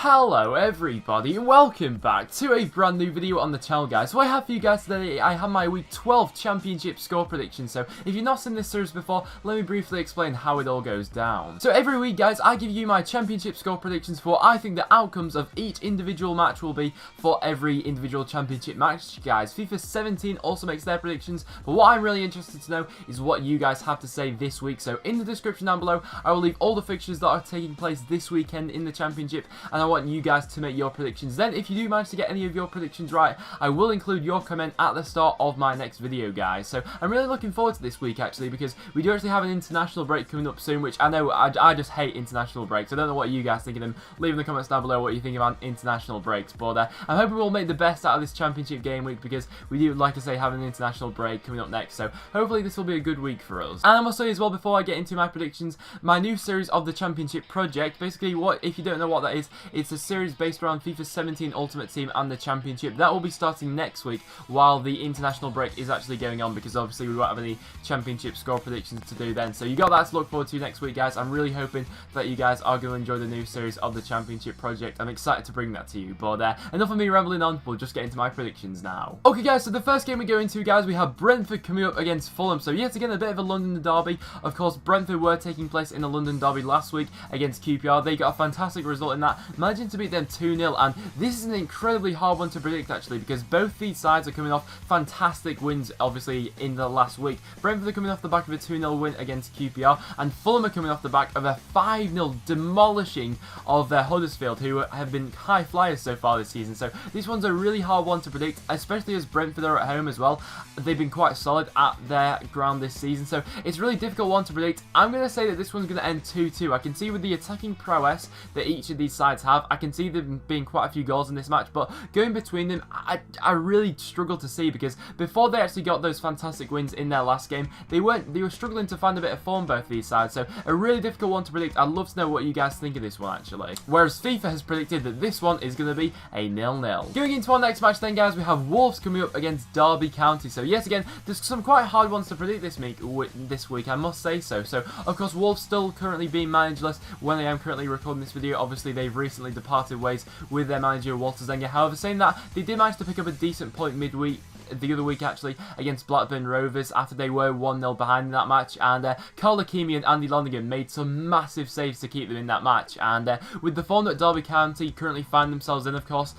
Hello everybody, welcome back to a brand new video on the channel, guys. So I have for you guys today, I have my week 12 championship score prediction. So if you've not seen this series before, let me briefly explain how it all goes down. So every week, guys, I give you my championship score predictions for I think the outcomes of each individual match will be for every individual championship match, guys. FIFA 17 also makes their predictions, but what I'm really interested to know is what you guys have to say this week. So in the description down below, I will leave all the fixtures that are taking place this weekend in the championship, and I want you guys to make your predictions. Then if you do manage to get any of your predictions right, I will include your comment at the start of my next video, guys. So I'm really looking forward to this week, actually, because we do actually have an international break coming up soon, which I know I just hate international breaks. I don't know what you guys think of them. Leave in the comments down below what you think about international breaks, but I'm hoping we'll make the best out of this championship game week, because we do, like I say, have an international break coming up next, so hopefully this will be a good week for us. And I must say as well, before I get into my predictions, my new series of the championship project, basically, what if you don't know what that is, it's a series based around FIFA 17 Ultimate Team and the Championship. That will be starting next week while the international break is actually going on, because obviously we won't have any Championship score predictions to do then. So you got that to look forward to next week, guys. I'm really hoping that you guys are going to enjoy the new series of the Championship project. I'm excited to bring that to you. But enough of me rambling on, we'll just get into my predictions now. Okay, guys, so the first game we go into, guys, we have Brentford coming up against Fulham. So yet again, a bit of a London derby. Of course, Brentford were taking place in a London derby last week against QPR. They got a fantastic result in that, managing to beat them 2-0, and this is an incredibly hard one to predict, actually, because both these sides are coming off fantastic wins, obviously, in the last week. Brentford are coming off the back of a 2-0 win against QPR, and Fulham are coming off the back of a 5-0 demolishing of Huddersfield, who have been high flyers so far this season. So this one's a really hard one to predict, especially as Brentford are at home as well. They've been quite solid at their ground this season, so it's a really difficult one to predict. I'm going to say that this one's going to end 2-2. I can see with the attacking prowess that each of these sides have, I can see them being quite a few goals in this match, but going between them, I really struggle to see, because before they actually got those fantastic wins in their last game, they were struggling to find a bit of form, both these sides. So a really difficult one to predict. I'd love to know what you guys think of this one, actually. Whereas FIFA has predicted that this one is going to be a 0-0. Going into our next match then, guys, we have Wolves coming up against Derby County. So yet again, there's some quite hard ones to predict this week, I must say so. So of course, Wolves still currently being managerless when I am currently recording this video. Obviously, they've recently departed ways with their manager Walter Zenga. However, saying that, they did manage to pick up a decent point midweek, the other week actually, against Blackburn Rovers after they were 1-0 behind in that match, and Carl Akimi and Andy Lonergan made some massive saves to keep them in that match. And with the form that Derby County currently find themselves in, of course,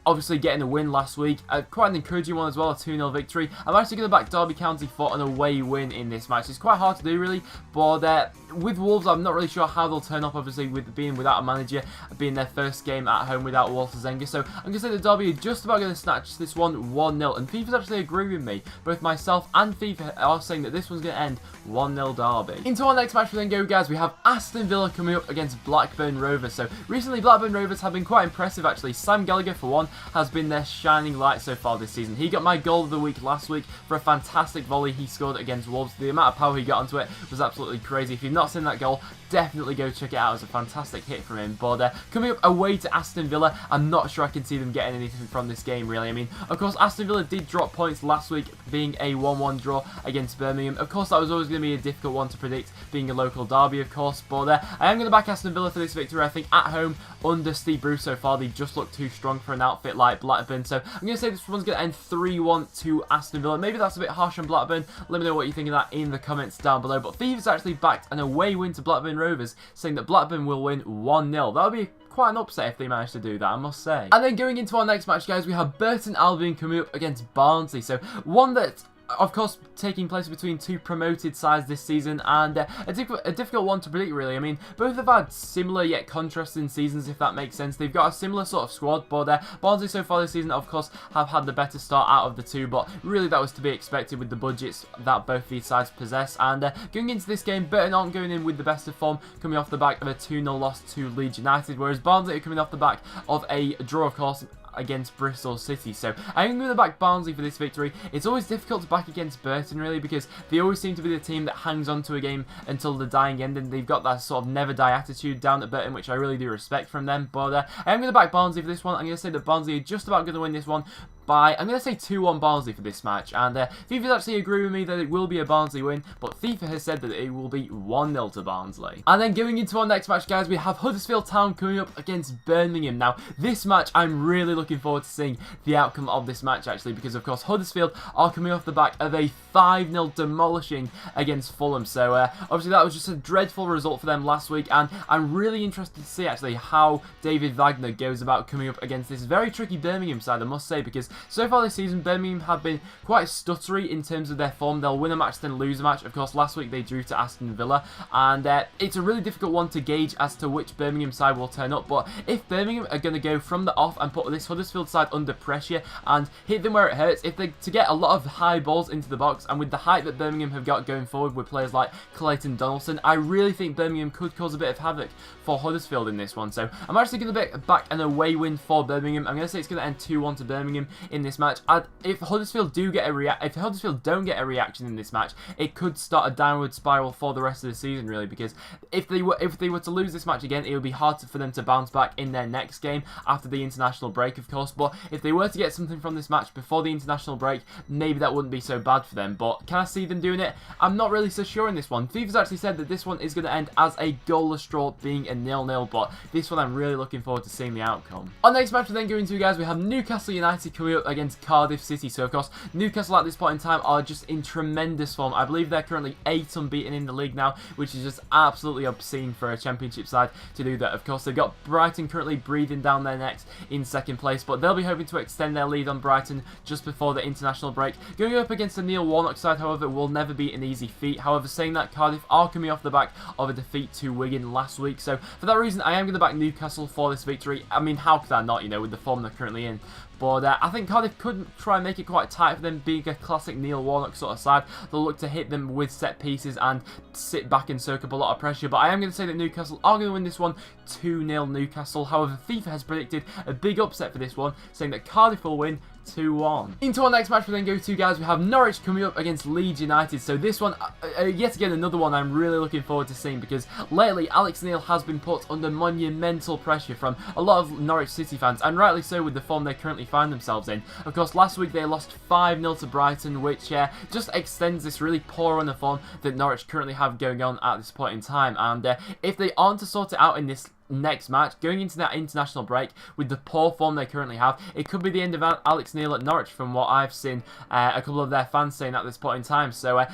obviously getting a win last week, quite an encouraging one as well, a 2-0 victory. I'm actually going to back Derby County for an away win in this match. It's quite hard to do, really, but with Wolves, I'm not really sure how they'll turn up, obviously, with being without a manager, being their first game at home without Walter Zenga. So I'm going to say that Derby are just about going to snatch this one 1-0, and FIFA's actually agreeing with me. Both myself and FIFA are saying that this one's going to end 1-0 Derby. Into our next match we then go, guys. We have Aston Villa coming up against Blackburn Rovers. So recently, Blackburn Rovers have been quite impressive, actually. Sam Gallagher, for one, has been their shining light so far this season. He got my goal of the week last week for a fantastic volley he scored against Wolves. The amount of power he got onto it was absolutely crazy. If you've not seen that goal, definitely go check it out. It was a fantastic hit from him. But coming up away to Aston Villa, I'm not sure I can see them getting anything from this game, really. I mean, of course, Aston Villa did drop points last week, being a 1-1 draw against Birmingham. Of course, that was always going to be a difficult one to predict, being a local derby, of course. But I am going to back Aston Villa for this victory. I think at home, under Steve Bruce so far, they just look too strong for an outfit like Blackburn. So I'm going to say this one's going to end 3-1 to Aston Villa. Maybe that's a bit harsh on Blackburn. Let me know what you think of that in the comments down below. But Thieves actually backed an away win to Blackburn Rovers, saying that Blackburn will win 1-0. That would be quite an upset if they managed to do that, I must say. And then going into our next match, guys, we have Burton Albion coming up against Barnsley. So one that, of course, taking place between two promoted sides this season, and a difficult one to predict, really. I mean, both have had similar yet contrasting seasons, if that makes sense. They've got a similar sort of squad, but Barnsley so far this season, of course, have had the better start out of the two, but really that was to be expected with the budgets that both these sides possess. And going into this game, Burton aren't going in with the best of form, coming off the back of a 2-0 loss to Leeds United, whereas Barnsley are coming off the back of a draw, of course, against Bristol City. So I'm going to back Barnsley for this victory. It's always difficult to back against Burton, really, because they always seem to be the team that hangs on to a game until the dying end, and they've got that sort of never die attitude down at Burton, which I really do respect from them. But I'm going to back Barnsley for this one. I'm going to say that Barnsley are just about going to win this one. by, I'm going to say 2-1 Barnsley for this match, and FIFA's actually agree with me that it will be a Barnsley win, but FIFA has said that it will be 1-0 to Barnsley. And then going into our next match, guys, we have Huddersfield Town coming up against Birmingham. Now, this match, I'm really looking forward to seeing the outcome of this match, actually, because, of course, Huddersfield are coming off the back of a 5-0 demolishing against Fulham, so obviously that was just a dreadful result for them last week, and I'm really interested to see, actually, how David Wagner goes about coming up against this very tricky Birmingham side, I must say, because so far this season, Birmingham have been quite stuttery in terms of their form. They'll win a match, then lose a match. Of course, last week they drew to Aston Villa, and it's a really difficult one to gauge as to which Birmingham side will turn up, but if Birmingham are going to go from the off and put this Huddersfield side under pressure and hit them where it hurts, if they to get a lot of high balls into the box, and with the height that Birmingham have got going forward with players like Clayton Donaldson, I really think Birmingham could cause a bit of havoc for Huddersfield in this one. So I'm actually going to back an away win for Birmingham. I'm going to say it's going to end 2-1 to Birmingham in this match. If Huddersfield don't get a reaction in this match, it could start a downward spiral for the rest of the season, really, because if they were to lose this match again, it would be hard for them to bounce back in their next game after the international break, of course. But if they were to get something from this match before the international break, maybe that wouldn't be so bad for them. But can I see them doing it? I'm not really so sure in this one. FIFA's actually said that this one is going to end as a goalless draw, being a 0-0, but this one I'm really looking forward to seeing the outcome. Our next match we're then going to, guys, we have Newcastle United coming up against Cardiff City. So, of course, Newcastle at this point in time are just in tremendous form. I believe they're currently 8 unbeaten in the league now, which is just absolutely obscene for a championship side to do that. Of course, they've got Brighton currently breathing down their necks in second place, but they'll be hoping to extend their lead on Brighton just before the international break. Going up against the Neil Warnock side, however, will never be an easy feat. However, saying that, Cardiff are coming off the back of a defeat to Wigan last week, so for that reason, I am going to back Newcastle for this victory. I mean, how could I not, you know, with the form they're currently in? But I think Cardiff could try and make it quite tight for them, being a classic Neil Warnock sort of side. They'll look to hit them with set pieces and sit back and soak up a lot of pressure. But I am going to say that Newcastle are going to win this one 2-0 Newcastle. However, FIFA has predicted a big upset for this one, saying that Cardiff will win 2-1. Into our next match we then go to, guys, we have Norwich coming up against Leeds United. So this one, yet again, another one I'm really looking forward to seeing, because lately Alex Neil has been put under monumental pressure from a lot of Norwich City fans, and rightly so with the form they currently find themselves in. Of course, last week they lost 5-0 to Brighton, which just extends this really poor run of form that Norwich currently have going on at this point in time. And if they aren't to sort it out in this next match, going into that international break with the poor form they currently have, it could be the end of Alex Neil at Norwich, from what I've seen a couple of their fans saying at this point in time. So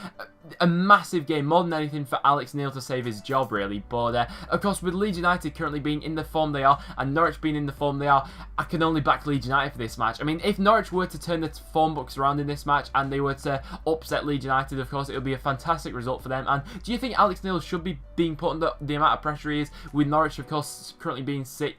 a massive game, more than anything, for Alex Neil to save his job, really. But of course, with Leeds United currently being in the form they are, and Norwich being in the form they are, I can only back Leeds United for this match. I mean, if Norwich were to turn the form books around in this match and they were to upset Leeds United, of course, it would be a fantastic result for them. And do you think Alex Neil should be being put under the amount of pressure he is, with Norwich, of course, currently being sat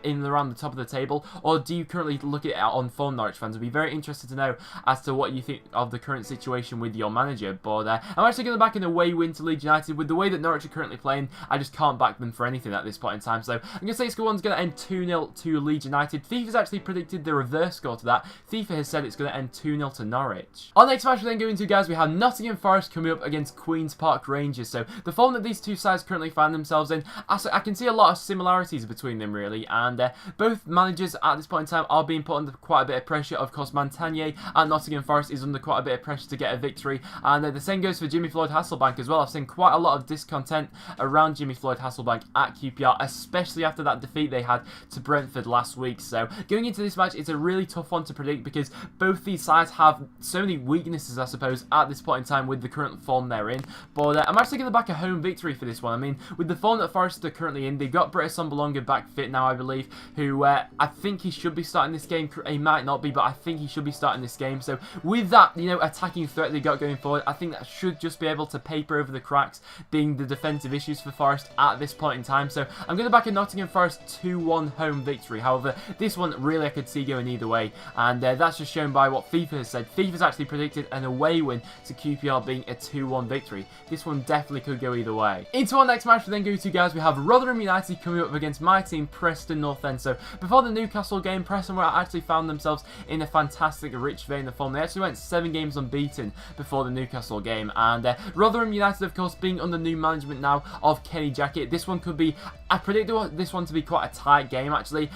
in and around the top of the table, or do you currently look at it on form, Norwich fans? I'd be very interested to know as to what you think of the current situation with your manager. But I'm actually going to back an away win to Leeds United. With the way that Norwich are currently playing, I just can't back them for anything at this point in time. So I'm going to say score one's going to end 2-0 to Leeds United. FIFA's actually predicted the reverse score to that. FIFA has said it's going to end 2-0 to Norwich. Our next match we then go into, guys, we have Nottingham Forest coming up against Queen's Park Rangers. So the form that these two sides currently find themselves in, I can see a lot of similarities between them, really, and both managers at this point in time are being put under quite a bit of pressure. Of course, Montagnier at Nottingham Forest is under quite a bit of pressure to get a victory, and the same goes for Jimmy Floyd Hasselbank as well. I've seen quite a lot of discontent around Jimmy Floyd Hasselbank at QPR, especially after that defeat they had to Brentford last week. So going into this match, it's a really tough one to predict, because both these sides have so many weaknesses, I suppose, at this point in time with the current form they're in. But I'm actually going to back a home victory for this one. I mean, with the form that Forest are currently in, they've got Britta Sombolonga back fit now, I believe, who I think he should be starting this game. He might not be, but I think he should be starting this game. So with that, attacking threat they got going forward, I think that should just be able to paper over the cracks, being the defensive issues for Forest at this point in time. So I'm going to back a Nottingham Forest 2-1 home victory. However, this one really I could see going either way, and that's just shown by what FIFA has said. FIFA's actually predicted an away win to QPR being a 2-1 victory. This one definitely could go either way. Into our next match we then go to, guys, we have Rotherham United coming up against my team, Preston North End. So before the Newcastle game, Preston were actually found themselves in a fantastic, rich vein of form. They actually went 7 games unbeaten before the Newcastle game, and Rotherham United, of course, being under new management now of Kenny Jackett, this one could be, I predict this one to be quite a tight game, actually.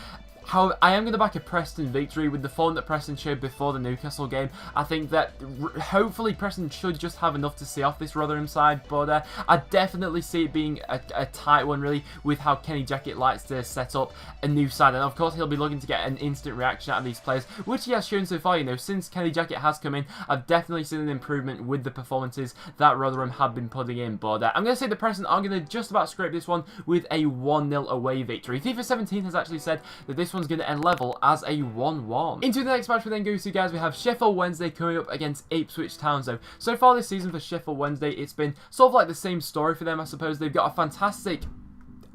How I am going to back a Preston victory with the form that Preston showed before the Newcastle game. I think that hopefully Preston should just have enough to see off this Rotherham side, but I definitely see it being a tight one really with how Kenny Jackett likes to set up a new side, and of course he'll be looking to get an instant reaction out of these players, which he has shown so far. You know, since Kenny Jackett has come in, I've definitely seen an improvement with the performances that Rotherham have been putting in, but I'm going to say that Preston are going to just about scrape this one with a 1-0 away victory. FIFA 17 has actually said that this one's going to end level as a 1-1. Into the next match we then go to, guys, we have Sheffield Wednesday coming up against Ipswich Town. So far this season for Sheffield Wednesday, it's been sort of like the same story for them, I suppose. They've got a fantastic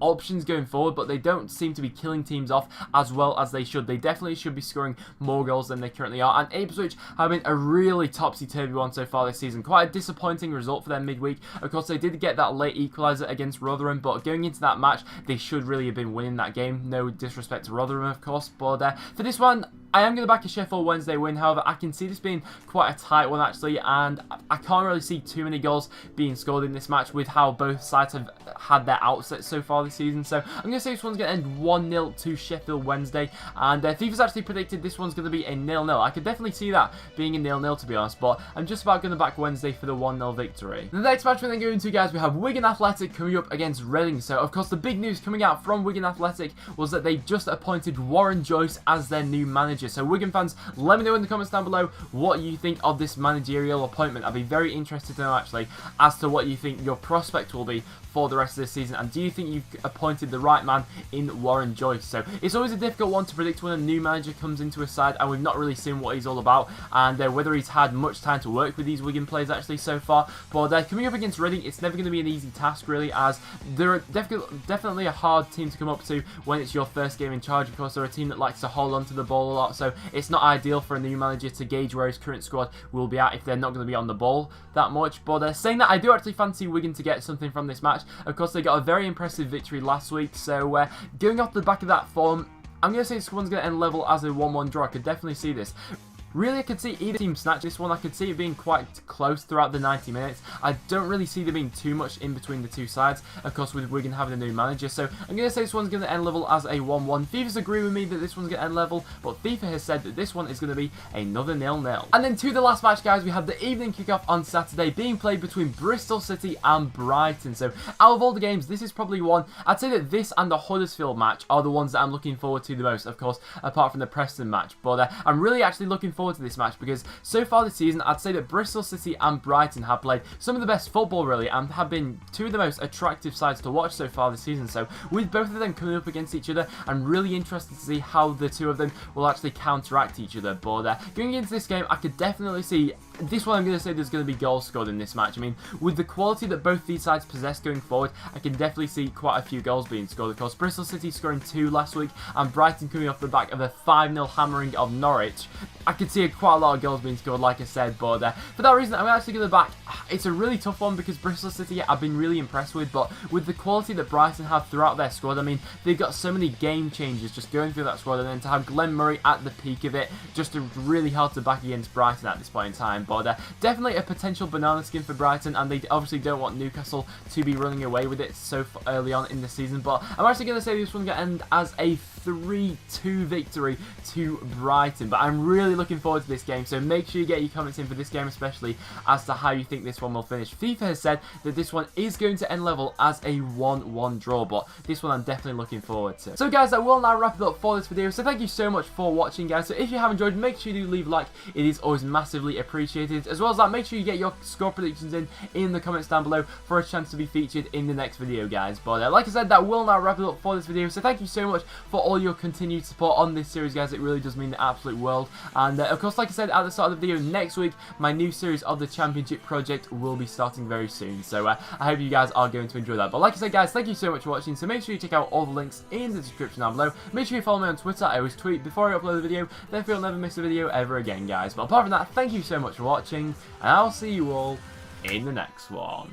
options going forward, but they don't seem to be killing teams off as well as they should. They definitely should be scoring more goals than they currently are, and Ipswich have been a really topsy-turvy one so far this season. Quite a disappointing result for them midweek. Of course, they did get that late equaliser against Rotherham, but going into that match, they should really have been winning that game. No disrespect to Rotherham, of course, but for this one, I am going to back a Sheffield Wednesday win. However, I can see this being quite a tight one actually, and I can't really see too many goals being scored in this match with how both sides have had their outset so far this season. So I'm going to say this one's going to end 1-0 to Sheffield Wednesday, and FIFA's actually predicted this one's going to be a 0-0. I could definitely see that being a 0-0 to be honest, but I'm just about going to back Wednesday for the 1-0 victory. The next match we're then going to, guys, we have Wigan Athletic coming up against Reading. So of course the big news coming out from Wigan Athletic was that they just appointed Warren Joyce as their new manager. So Wigan fans, let me know in the comments down below what you think of this managerial appointment. I'd be very interested to know actually as to what you think your prospect will be for the rest of this season, and do you think you've appointed the right man in Warren Joyce? So it's always a difficult one to predict when a new manager comes into a side, and we've not really seen what he's all about, and whether he's had much time to work with these Wigan players actually so far. But coming up against Reading, it's never going to be an easy task really, as they're definitely a hard team to come up to when it's your first game in charge. Of course, they're a team that likes to hold on to the ball a lot, so it's not ideal for a new manager to gauge where his current squad will be at if they're not going to be on the ball that much. But saying that, I do actually fancy Wigan to get something from this match. Of course, they got a very impressive victory last week, so going off the back of that form, I'm going to say this one's going to end level as a 1-1 draw. I could definitely see this. Really, I could see either team snatch this one. I could see it being quite close throughout the 90 minutes. I don't really see there being too much in between the two sides, of course, with Wigan having a new manager. So I'm going to say this one's going to end level as a 1-1. FIFA's agree with me that this one's going to end level, but FIFA has said that this one is going to be another 0-0. And then to the last match, guys, we have the evening kickoff on Saturday being played between Bristol City and Brighton. So out of all the games, this is probably one, I'd say that this and the Huddersfield match are the ones that I'm looking forward to the most, of course, apart from the Preston match. But I'm really actually looking forward to this match because so far this season, I'd say that Bristol City and Brighton have played some of the best football really, and have been two of the most attractive sides to watch so far this season. So with both of them coming up against each other, I'm really interested to see how the two of them will actually counteract each other. But going into this game, I could definitely see this one. I'm going to say there's going to be goals scored in this match. I mean, with the quality that both these sides possess going forward, I can definitely see quite a few goals being scored. Of course, Bristol City scoring 2 last week, and Brighton coming off the back of a 5-0 hammering of Norwich. I could see quite a lot of goals being scored, like I said, but for that reason, I'm actually going to back. It's a really tough one because Bristol City I've been really impressed with, but with the quality that Brighton have throughout their squad, I mean, they've got so many game changers just going through that squad, and then to have Glenn Murray at the peak of it, just really hard to back against Brighton at this point in time. But definitely a potential banana skin for Brighton, and they obviously don't want Newcastle to be running away with it so early on in the season. But I'm actually going to say this one's going to end as a 3-2 victory to Brighton. But I'm really looking forward to this game, so make sure you get your comments in for this game, especially as to how you think this one will finish. FIFA has said that this one is going to end level as a 1-1 draw, but this one I'm definitely looking forward to. So guys, that will now wrap it up for this video. So thank you so much for watching, guys. So if you have enjoyed, make sure you do leave a like. It is always massively appreciated. As well as that, make sure you get your score predictions in the comments down below for a chance to be featured in the next video, guys. But like I said, that will now wrap it up for this video. So thank you so much for all your continued support on this series, guys. It really does mean the absolute world. And of course, like I said at the start of the video, next week my new series of the Championship Project will be starting very soon. So I hope you guys are going to enjoy that. But like I said, guys, thank you so much for watching. So make sure you check out all the links in the description down below. Make sure you follow me on Twitter. I always tweet before I upload the video, therefore you'll never miss a video ever again, guys. But apart from that, thank you so much for watching, and I'll see you all in the next one.